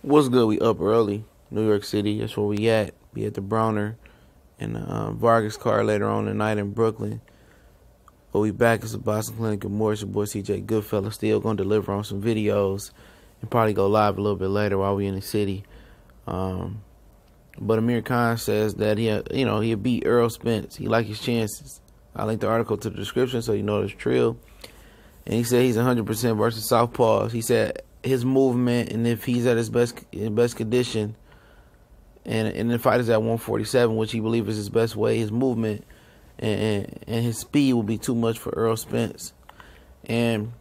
What's good? We up early, New York City. That's where we at. Be at the Browner and Vargas car later on tonight in Brooklyn. But we back. It's the Boston Clinic of Morris. Your boy CJ Goodfella still gonna deliver on some videos and probably go live a little bit later while we in the city. But Amir says that he'll beat Errol Spence. He like his chances. I linked the article to the description so you know it's true. And he said he's 100% versus Southpaws. He said his movement, and if he's at his best condition, and the fight is at 147, which he believes is his best way, his movement and his speed will be too much for Errol Spence. And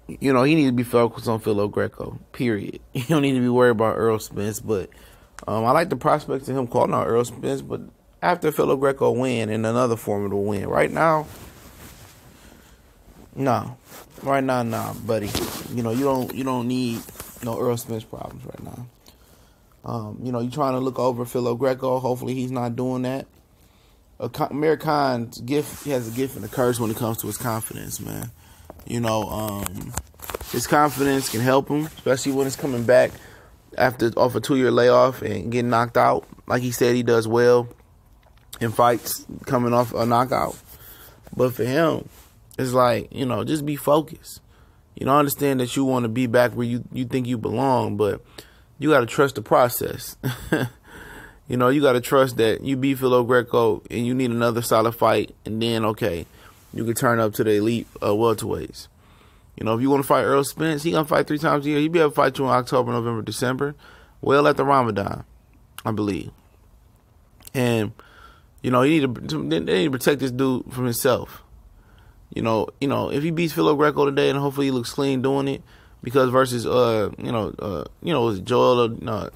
he needs to be focused on Philo Greco, period. You don't need to be worried about Errol Spence. But I like the prospects of him calling out Errol Spence, but after Philo Greco win in another formidable win. Right now, no. Right now, nah, buddy. You don't need no Earl Spence problems right now. You're trying to look over Philo Greco. Hopefully he's not doing that. Amir Khan's gift, he has a gift and a curse when it comes to his confidence, man. His confidence can help him, especially when it's coming back off a 2-year layoff and getting knocked out. Like he said, he does well in fights coming off a knockout. But for him, it's like, just be focused. I understand that you want to be back where you think you belong, but you got to trust the process. You got to trust that you beat Philo Greco and you need another solid fight, and then, okay, you can turn up to the elite welterweights. If you want to fight Earl Spence, he going to fight 3 times a year. He'll be able to fight you in October, November, December, well at the Ramadan, I believe. And, they need to protect this dude from himself. If he beats Philo Greco today, and hopefully he looks clean doing it, because versus was it Joel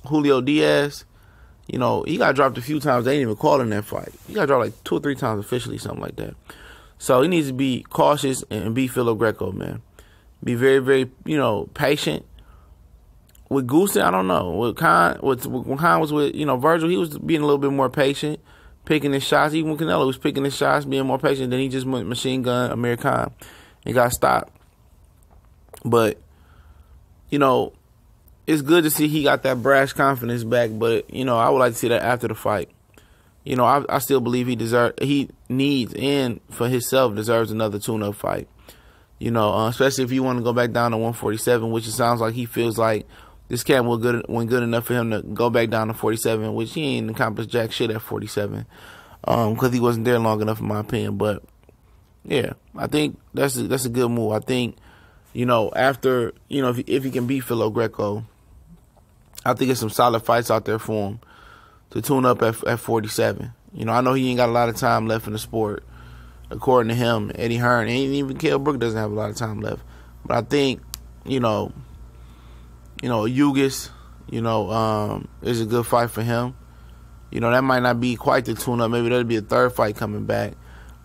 Julio Diaz, he got dropped a few times. They didn't even call him that fight. He got dropped like 2 or 3 times officially, something like that. So he needs to be cautious and beat Philo Greco, man. Be very, very, patient. With Goosen, I don't know. When Khan was with, Virgil, he was being a little bit more patient, picking his shots. Even when Canelo was picking his shots, being more patient, then he just went machine gun Amir Khan and got stopped. But, it's good to see he got that brash confidence back, but, I would like to see that after the fight. I still believe he needs, and for himself, deserves another tune-up fight. Especially if you want to go back down to 147, which it sounds like he feels like this camp went good enough for him to go back down to 47, which he ain't accomplished jack shit at 47, because he wasn't there long enough, in my opinion. But yeah, I think that's a good move. I think after if he can beat Philo Greco, I think there's some solid fights out there for him to tune up at 47. I know he ain't got a lot of time left in the sport, according to him, Eddie Hearn, and even Kell Brook doesn't have a lot of time left. But I think Ugis, is a good fight for him. That might not be quite the tune-up. Maybe that'll be a third fight coming back.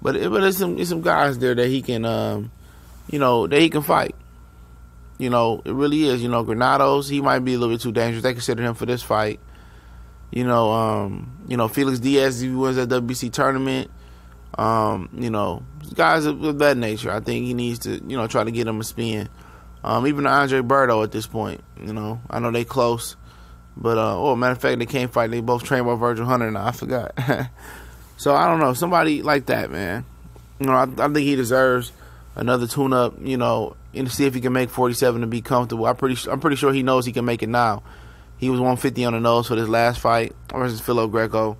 But there's some guys there that he can, that he can fight. It really is. Granados, he might be a little bit too dangerous. They consider him for this fight. Felix Diaz, if he wins that WBC tournament, guys of that nature. I think he needs to, try to get him a spin. Even Andre Berto at this point, I know they close, but matter of fact, they can't fight. They both trained by Virgil Hunter now. I forgot. So I don't know, somebody like that, man. I think he deserves another tune-up, and see if he can make 47 to be comfortable. I'm pretty sure he knows he can make it now. He was 150 on the nose for this last fight versus Philo Greco,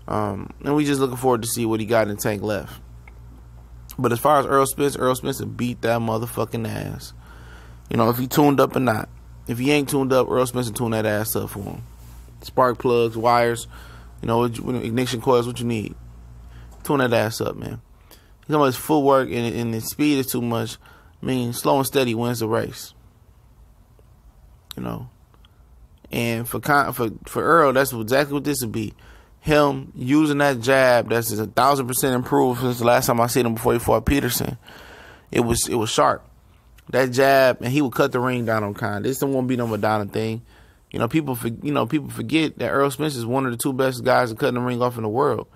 and we just looking forward to see what he got in the tank left. But as far as Errol Spence will beat that motherfucking ass. If he tuned up or not. If he ain't tuned up, Errol Spence will tune that ass up for him. Spark plugs, wires, ignition coils, what you need. Tune that ass up, man. He's talking about his footwork and his speed is too much. Slow and steady wins the race. And for Errol, that's exactly what this would be. Him using that jab that's 1,000% improved since the last time I seen him before he fought Peterson. It was sharp. That jab, and he would cut the ring down on Khan. This won't be no Madonna thing. People forget that Errol Spence is one of the 2 best guys at cutting the ring off in the world.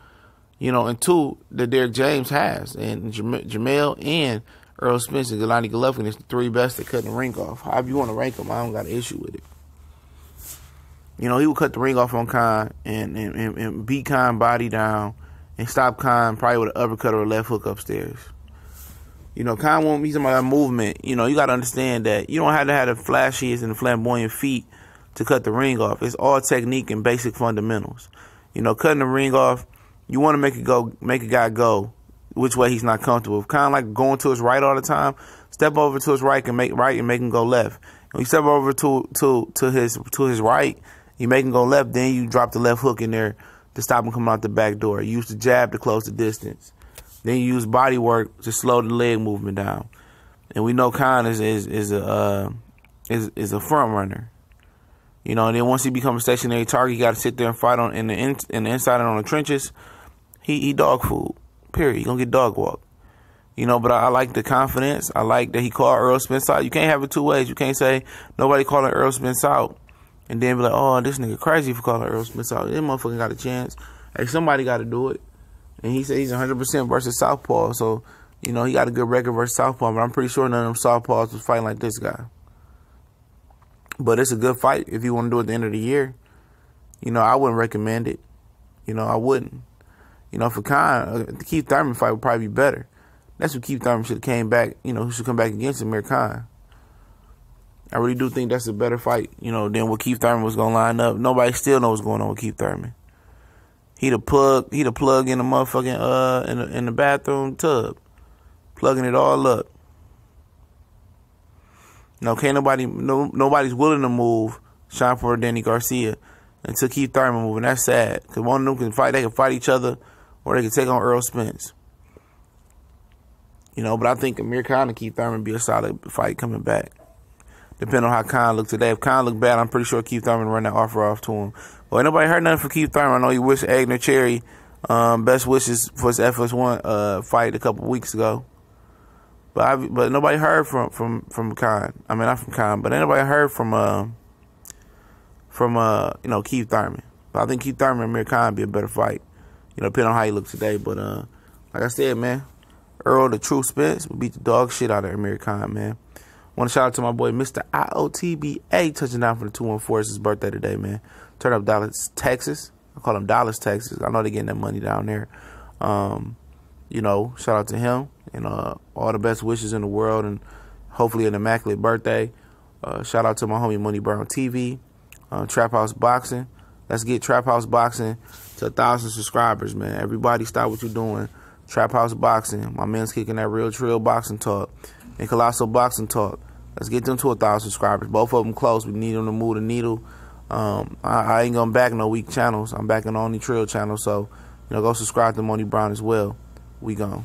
And 2 that Derek James has, and Jamel and Errol Spence and Gennady Golovkin is the three best at cutting the ring off. However you want to rank them, I don't got an issue with it. You know, he would cut the ring off on Khan and beat Khan body down and stop Khan probably with an uppercut or a left hook upstairs. You know, Khan won't be talking about movement. You know, you got to understand that you don't have to have the flashiest and the flamboyant feet to cut the ring off. It's all technique and basic fundamentals. You know, cutting the ring off, you want to make a guy go which way he's not comfortable. If Khan like going to his right all the time, step over to his right and make him go left. When you step over to his right, you make him go left, then you drop the left hook in there to stop him coming out the back door. You use the jab to close the distance. Then you use body work to slow the leg movement down. And we know Khan is a front runner. You know, and then once he becomes a stationary target, you got to sit there and fight on in the inside and on the trenches. He dog food. Period. He gonna get dog walked. You know, but I like the confidence. I like that he called Errol Spence out. You can't have it two ways. You can't say nobody calling Errol Spence out and then be like, oh, this nigga crazy for calling Errol Spence out. This motherfucker got a chance. Hey, somebody got to do it. And he said he's 100% versus Southpaw. So, you know, he got a good record versus Southpaw. But I'm pretty sure none of them Southpaws was fighting like this guy. But it's a good fight if you want to do it at the end of the year. You know, I wouldn't recommend it. You know, I wouldn't. You know, for Khan, the Keith Thurman fight would probably be better. That's what Keith Thurman should have came back, you know, who should come back against Amir Khan. I really do think that's a better fight, you know, than what Keith Thurman was going to line up. Nobody still knows what's going on with Keith Thurman. He the plug in the motherfucking, in the bathroom tub. Plugging it all up. No, can't nobody's willing to move Sean Porter, Danny Garcia until Keith Thurman move, and that's sad. Because one of them can fight, they can fight each other, or they can take on Errol Spence. You know, but I think Amir Khan and Keith Thurman be a solid fight coming back. Depending on how Khan look today. If Khan look bad, I'm pretty sure Keith Thurman run that offer off to him. Well, ain't nobody heard nothing from Keith Thurman. I know he wished Agner Cherry best wishes for his FS1 fight a couple weeks ago. But nobody heard from Khan. I mean, not from Khan, but ain't nobody heard from you know, Keith Thurman. But I think Keith Thurman and Amir Khan be a better fight. You know, depending on how he looks today. But like I said, man, Errol the True Spence will beat the dog shit out of Amir Khan, man. Want to shout out to my boy Mr. IOTBA touching down for the 214. It's his birthday today, man. Turn up Dallas, Texas. I call him Dallas, Texas. I know they're getting that money down there. You know, shout out to him and all the best wishes in the world and hopefully an immaculate birthday. Shout out to my homie Money Brown TV, Trap House Boxing. Let's get Trap House Boxing to 1,000 subscribers, man. Everybody stop what you're doing. Trap House Boxing. My man's kicking that real trill boxing talk and Colossal Boxing Talk. Let's get them to 1,000 subscribers. Both of them close. We need them to move the needle. I ain't gonna back no weak channels. I'm backing only trill channels. So, you know, go subscribe to Money Brown as well. We gone.